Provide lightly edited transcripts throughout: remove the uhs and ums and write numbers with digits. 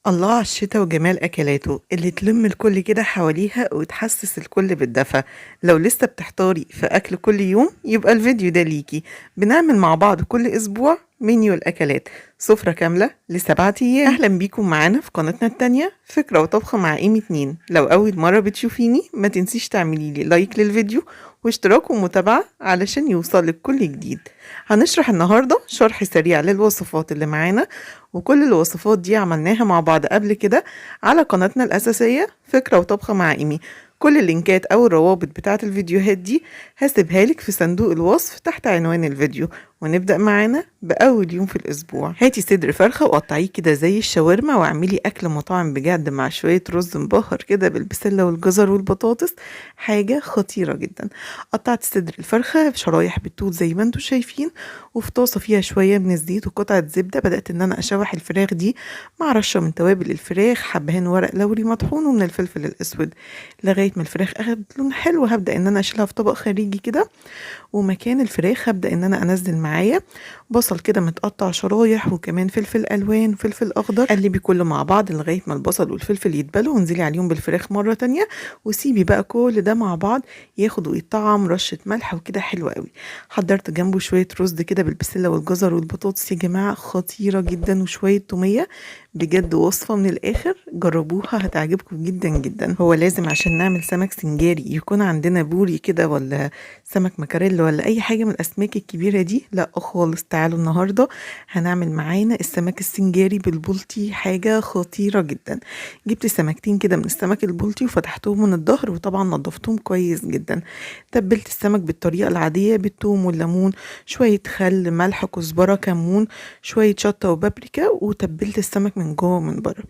الله على الشتا وجمال أكلاته اللي تلم الكل كده حواليها وتحسس الكل بالدفى. لو لسه بتحتاري في أكل كل يوم يبقى الفيديو ده ليكي. بنعمل مع بعض كل أسبوع منيو الأكلات، سفرة كاملة ل7 أيام. أهلا بيكم معانا في قناتنا التانية فكرة وطبخة مع إيمي 2. لو أول مرة بتشوفيني ما تنسيش تعملي لي لايك للفيديو واشتراك ومتابعة علشان يوصلك كل جديد. هنشرح النهاردة شرح سريع للوصفات اللي معانا، وكل الوصفات دي عملناها مع بعض قبل كده على قناتنا الأساسية فكرة وطبخة مع إيمي. كل اللينكات أو الروابط بتاعة الفيديوهات دي هسيبها لك في صندوق الوصف تحت عنوان الفيديو. ونبدأ معانا بأول يوم في الأسبوع. هاتي صدر فرخة وقطعيه كده زي الشاورما واعملي أكل مطاعم بجد مع شوية رز مبهر كده بالبسلة والجزر والبطاطس، حاجة خطيرة جدا. قطعت صدر الفرخة شرايح بالطول زي ما انتوا شايفين، وفي طاسة فيها شوية من الزيت وقطعة زبدة بدأت ان انا اشوح الفراخ دي مع رشة من توابل الفراخ، حبهان ورق لوري مطحون ومن الفلفل الاسود، لغاية ما الفراخ اخدت لون حلو. هبدأ ان انا اشيلها في طبق خارجي كده، ومكان الفراخ هبدأ ان انا انزل معايا بصل كده متقطع شرايح وكمان فلفل الوان وفلفل اخضر. قلبي كله مع بعض لغايه ما البصل والفلفل يتبلوا، وانزلي عليهم بالفراخ مره تانية، وسيبي بقى كل ده مع بعض ياخد ويطعم، رشه ملح وكده حلوه قوي. حضرت جنبه شويه رز كده بالبسله والجزر والبطاطس يا جماعه، خطيره جدا، وشويه توميه. بجد وصفه من الاخر، جربوها هتعجبكم جدا جدا. هو لازم عشان نعمل سمك سنجاري يكون عندنا بوري كده ولا سمك مكاريل ولا اي حاجه من الاسماك الكبيره دي؟ لا خالص. تعالوا النهارده هنعمل معانا السمك السنجاري بالبلطي، حاجه خطيره جدا. جبت سمكتين كده من السمك البلطي وفتحتهم من الظهر، وطبعا نضفتهم كويس جدا. تبلت السمك بالطريقه العاديه بالثوم والليمون، شويه خل ملح كزبره كمون، شويه شطه وبابريكا، وتبلت السمك من جوه ومن بره.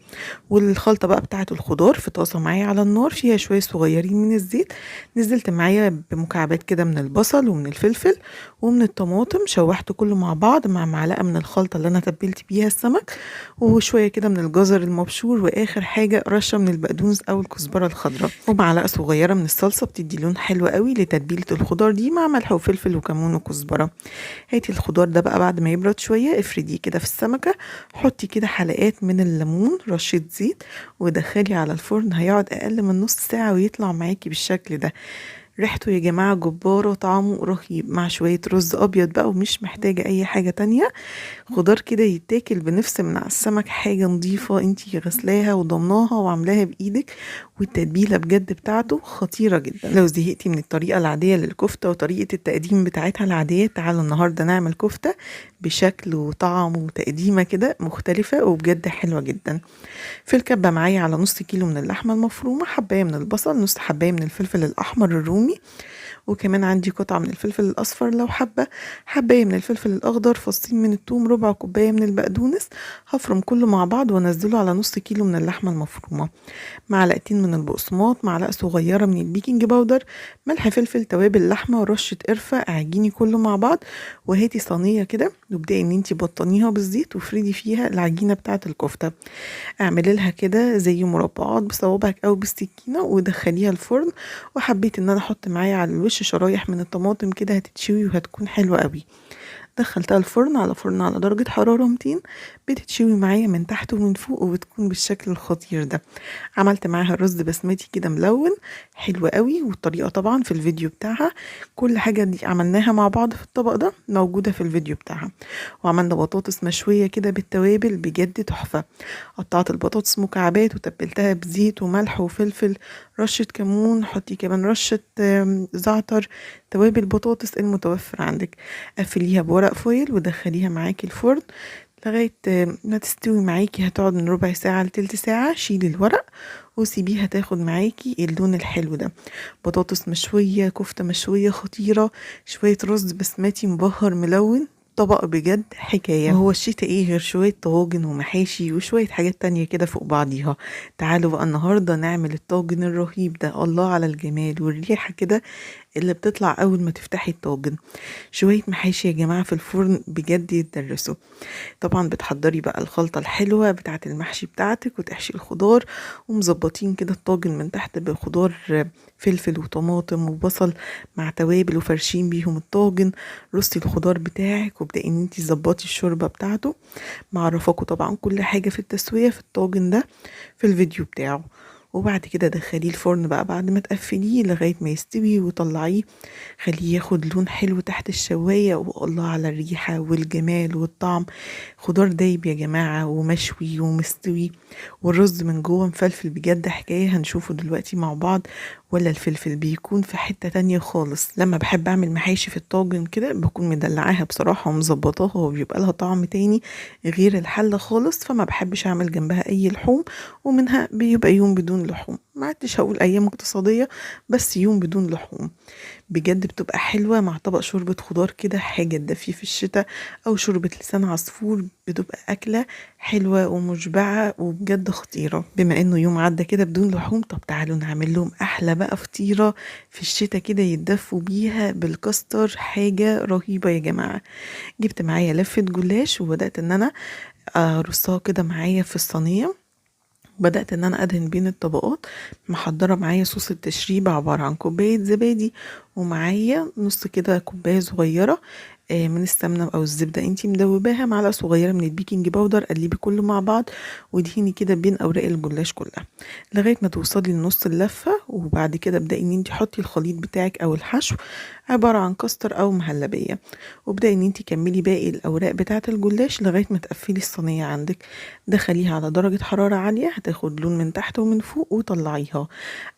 والخلطة بقى بتاعة الخضار في طاسة معايا على النار فيها شوية صغيرين من الزيت، نزلت معايا بمكعبات كده من البصل ومن الفلفل ومن الطماطم، شوحت كله مع بعض مع معلقة من الخلطة اللي أنا تبلت بيها السمك، وشوية كده من الجزر المبشور، وآخر حاجة رشة من البقدونس أو الكزبرة الخضراء، ومعلقة صغيرة من الصلصة بتدي لون حلو قوي لتتبيلة الخضار دي مع ملح وفلفل وكمون وكزبرة. هاتي الخضار ده بقى بعد ما يبرد شوية افرديه كده في السمكة، حطي كده حلقات من الليمون، رشة زيت، ودخلي على الفرن. هيقعد أقل من نص ساعة ويطلع معاكي بالشكل ده. ريحته يا جماعة جبارة، طعمه رهيب، مع شوية رز أبيض بقى، ومش محتاجة أي حاجة تانية. خضار كده يتاكل بنفس من على السمك، حاجة نظيفة انتي غسلاها وضمناها وعاملاها بإيدك، والتتبيلة بجد بتاعته خطيرة جدا. لو زهقتي من الطريقة العادية للكفتة وطريقة التقديم بتاعتها العادية، تعالوا النهاردة نعمل كفتة بشكل وطعم وتقديمة كده مختلفة وبجد حلوة جدا. في الكبة معايا على نص كيلو من اللحمة المفرومة، حباية من البصل، نص حباية من الفلفل الأحمر الرومي، وكمان عندي قطعة من الفلفل الأصفر لو حبة، حباية من الفلفل الأخضر، فصين من الثوم، ربع كوباية من البقدونس. هفرم كله مع بعض وانزله على نص كيلو من اللحمة المفرومة، معلقتين من البقسماط، معلقة صغيرة من البيكنج باودر، ملح فلفل توابل لحمة، ورشة قرفة. اعجيني كله مع بعض، وهاتي صينية كده وابدأي ان انتي بطنيها بالزيت وفردي فيها العجينة بتاعة الكفتة. اعملي لها كده زي مربعات بصوابعك او بالسكينة ودخليها الفرن. وحبيت ان انا احط معايا على الوش شرايح من الطماطم كده هتتشوي وهتكون حلوة قوي. دخلتها الفرن على فرن على درجة حرارة 200، بتتشوي معايا من تحت ومن فوق وبتكون بالشكل الخطير ده. عملت معاها رز بسمتي كده ملون حلو قوي، والطريقة طبعا في الفيديو بتاعها. كل حاجة دي عملناها مع بعض في الطبق ده موجودة في الفيديو بتاعها. وعملنا بطاطس مشوية كده بالتوابل بجد تحفة. قطعت البطاطس مكعبات وتبلتها بزيت وملح وفلفل، رشة كمون، حطي كمان رشة زعتر، توابل بطاطس المتوفر عندك. قفليها بورق فويل ودخليها معاكي الفرن لغاية ما تستوي معاكي، هتقعد من ربع ساعة لتلت ساعة. شيلي الورق وسيبيها تاخد معاكي اللون الحلو ده. بطاطس مشوية، كفتة مشوية خطيرة، شوية رز بسمتي مبهر ملون، طبق بجد حكاية. وهو الشتا ايه غير شوية طواجن ومحاشي وشوية حاجات تانية كده فوق بعضيها؟ تعالوا بقى النهاردة نعمل الطاجن الرهيب ده. الله على الجمال والريحة كده، اللي بتطلع اول ما تفتحي الطاجن. شوية محاشي يا جماعة في الفرن بجد يتدرسوا. طبعا بتحضري بقى الخلطة الحلوة بتاعة المحشي بتاعتك وتحشي الخضار، ومظبطين كده الطاجن من تحت بخضار، فلفل وطماطم وبصل مع توابل، وفرشين بيهم الطاجن. رصي الخضار بتاعك وابدأي ان انتي تظبطي الشوربة بتاعته. معرفاكوا طبعا كل حاجة في التسوية في الطاجن ده في الفيديو بتاعه. وبعد كده دخليه الفرن بقى بعد ما تقفليه لغاية ما يستوي وطلعيه. خليه ياخد لون حلو تحت الشواية، والله على الريحة والجمال والطعم. خضار دايب يا جماعة ومشوي ومستوي، والرز من جوه مفلفل بجد حكاية هنشوفه دلوقتي مع بعض. ولا الفلفل بيكون في حتة تانية خالص. لما بحب اعمل محاشي في الطاجن كده بكون مدلعاها بصراحة ومظبطاها، وبيبقى لها طعم تاني غير الحلة خالص. فما بحبش اعمل جنبها اي لحوم، ومنها بيبقى يوم بدون لحوم. ما عدتش هقول ايام اقتصادية، بس يوم بدون لحوم بجد بتبقى حلوة مع طبق شوربة خضار كده، حاجة تدفيه في الشتاء، أو شوربة لسان عصفور. بتبقى أكلة حلوة ومشبعة وبجد خطيرة. بما إنه يوم عدى كده بدون لحوم، طب تعالوا نعمل لهم أحلى بقى فطيرة في الشتاء كده يتدفوا بيها بالكاستر. حاجة رهيبة يا جماعة. جبت معايا لفة جلاش وبدأت إن أنا أرصها كده معايا في الصينية. بدأت ان انا ادهن بين الطبقات. محضرة معايا صوص التشريب عبارة عن كوباية زبادي، ومعايا نص كده كوباية صغيرة من السمنة او الزبدة انتي مدوباها، معلقة صغيرة من البيكنج باودر. قلبي كله مع بعض ودهني كده بين اوراق الجلاش كلها لغاية ما توصلي لنص اللفة. وبعد كده ابدأي ان انتي حطي الخليط بتاعك او الحشو، عبارة عن كاستر او مهلبية. وابدأي ان انتي كملي باقي الاوراق بتاعة الجلاش لغاية ما تقفلي الصينية عندك. دخليها على درجة حرارة عالية، هتاخد لون من تحت ومن فوق، وطلعيها.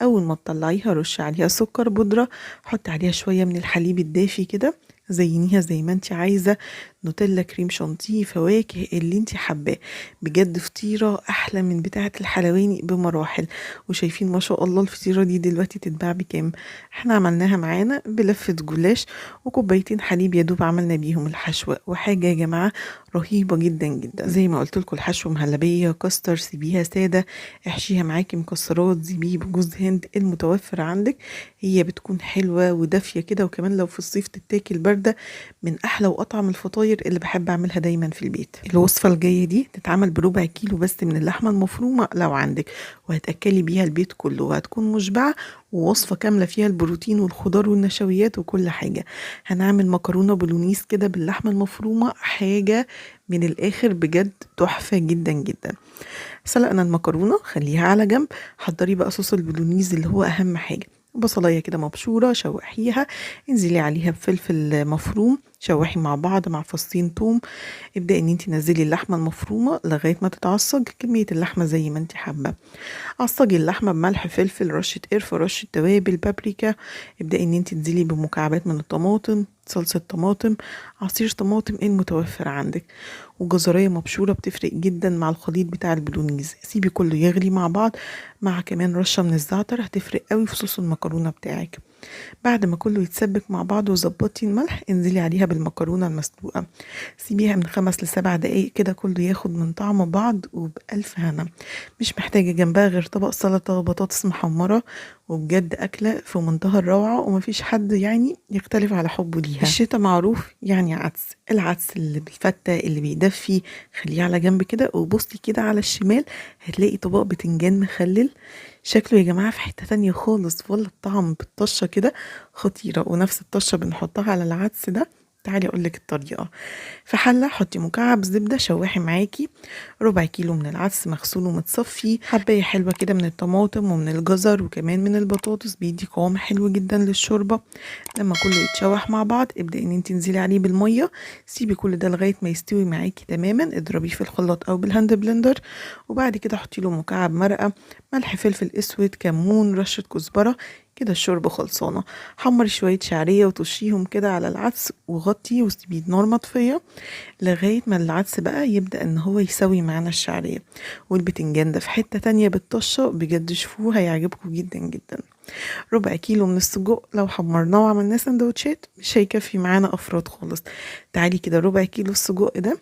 اول ما تطلعيها رش عليها سكر بودرة، حط عليها شوية من الحليب الدافي كده، زينيها زي ما انت عايزة، نوتيلا، كريم شانتيه، فواكه اللي انت حباه. بجد فطيرة احلى من بتاعة الحلواني بمراحل. وشايفين ما شاء الله الفطيرة دي دلوقتي تتباع بكام؟ احنا عملناها معانا بلفة جلاش وكوبايتين حليب يا دوب عملنا بيهم الحشوة. وحاجة يا جماعة رهيبة جدا جدا. زي ما قلت لكم الحشو مهلبية، كاستر، سيبيها سادة، احشيها معاكي مكسرات، زبيب، جوز هند، المتوفر عندك. هي بتكون حلوة ودافية كده، وكمان لو في الصيف تتاكل باردة من احلى واطعم الفطاير اللي بحب اعملها دايما في البيت. الوصفة الجاية دي تتعمل بربع كيلو بس من اللحمة المفرومة لو عندك، وهتأكلي بيها البيت كله وهتكون مشبعة، ووصفة كاملة فيها البروتين والخضار والنشويات وكل حاجة. هنعمل مكرونة بولونيز كده باللحمة المفرومة، حاجة من الآخر بجد تحفة جدا جدا. سلقنا المكرونة خليها على جنب. حضري بقى صوص البولونيز اللي هو أهم حاجة. بصلاية كده مبشورة شوحيها، انزلي عليها بفلفل مفروم، شوحي مع بعض مع فصين توم. ابدأي ان انت نزلي اللحمة المفرومة لغاية ما تتعصج كمية اللحمة زي ما انت حابة. عصجي اللحمة بملح، فلفل، رشة قرفة، رشة توابل، بابريكا. ابدأي ان انت تنزلي بمكعبات من الطماطم، صلصة طماطم، عصير طماطم المتوفر عندك، وجزرية مبشورة بتفرق جدا مع الخليط بتاع البولونيز. سيبي كله يغلي مع بعض، مع كمان رشة من الزعتر هتفرق قوي في صوص المكرونة بتاعك. بعد ما كله يتسبك مع بعض وظبطي الملح، انزلي عليها بالمكرونة المسلوقة. سيبيها من 5 ل7 دقايق كده كله ياخد من طعم بعض وبألف هنا. مش محتاجة جنبها غير طبق سلطة وبطاطس محمرة، وبجد أكلة في منتهى الروعة ومفيش حد يعني يختلف على حبه ليها. الشتا معروف يعني عدس، العدس اللي بالفتة اللي بيدفي خليه على جنب كده. وبصي كده على الشمال هتلاقي طبق بتنجان مخلل، شكله يا جماعة في حتة تانية خالص. ولا الطعم بالطشة كده خطيرة، ونفس الطشة بنحطها على العدس ده. تعالي اقولك الطريقة. في حلة حطي مكعب زبدة، شوحي معاكي ربع كيلو من العدس مغسول ومتصفي، حباية حلوة كده من الطماطم ومن الجزر وكمان من البطاطس، بيدي قوام حلو جدا للشوربة. لما كله يتشوح مع بعض ابدأي ان انت تنزلي عليه بالمية. سيبي كل ده لغاية ما يستوي معاكي تماما. اضربيه في الخلاط او بالهاند بلندر، وبعد كده حطي له مكعب مرقة، ملح، فلفل اسود، كمون، رشة كزبرة. كده الشوربة خلصانة. حمري شوية شعرية وطشيهم كده على العدس، وغطي وسيبيه نار مطفية لغاية ما العدس بقى يبدأ ان هو يسوي معانا الشعرية. والبتنجان ده في حتة تانية بالطشة، بجد شوفوه هيعجبكم جدا جدا. ربع كيلو من السجق لو حمرناه وعملناه سندوتشات مش هيكفي معانا افراد خالص. تعالي كده ربع كيلو السجق ده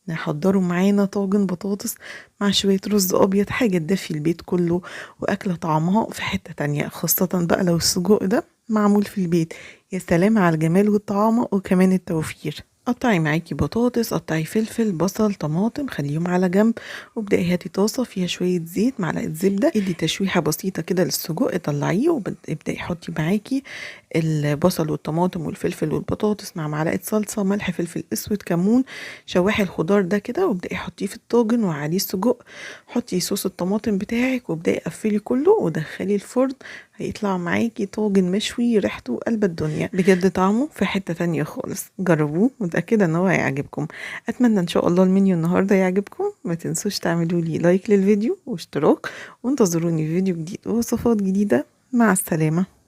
نحضره معانا طاجن بطاطس مع شوية رز أبيض، حاجة تدفي البيت كله وأكلة طعمها في حتة تانية، خاصة بقى لو السجق ده معمول في البيت. يا سلام على الجمال والطعامة وكمان التوفير. قطعي معاكي بطاطس، قطعي فلفل، بصل، طماطم، خليهم على جنب، وابدأي هاتي طاسة فيها شوية زيت، معلقة زبدة، ادي تشويحة بسيطة كده للسجق، طلعيه وابدأي حطي معاكي البصل والطماطم والفلفل والبطاطس مع معلقة صلصة، ملح، فلفل اسود، كمون. شوحي الخضار ده كده وابدأي حطيه في الطاجن وعليه السجق. حطي صوص الطماطم بتاعك وابدأي قفلي كله ودخلي الفرن. هيطلع معاكي طاجن مشوي ريحته قلب الدنيا، بجد طعمه في حتة تانية خالص. جربوه، متأكدة ان هو هيعجبكم. اتمنى ان شاء الله المنيو النهاردة يعجبكم. ما تنسوش تعملوا لي لايك للفيديو واشتراك، وانتظروني في فيديو جديد ووصفات جديدة. مع السلامة.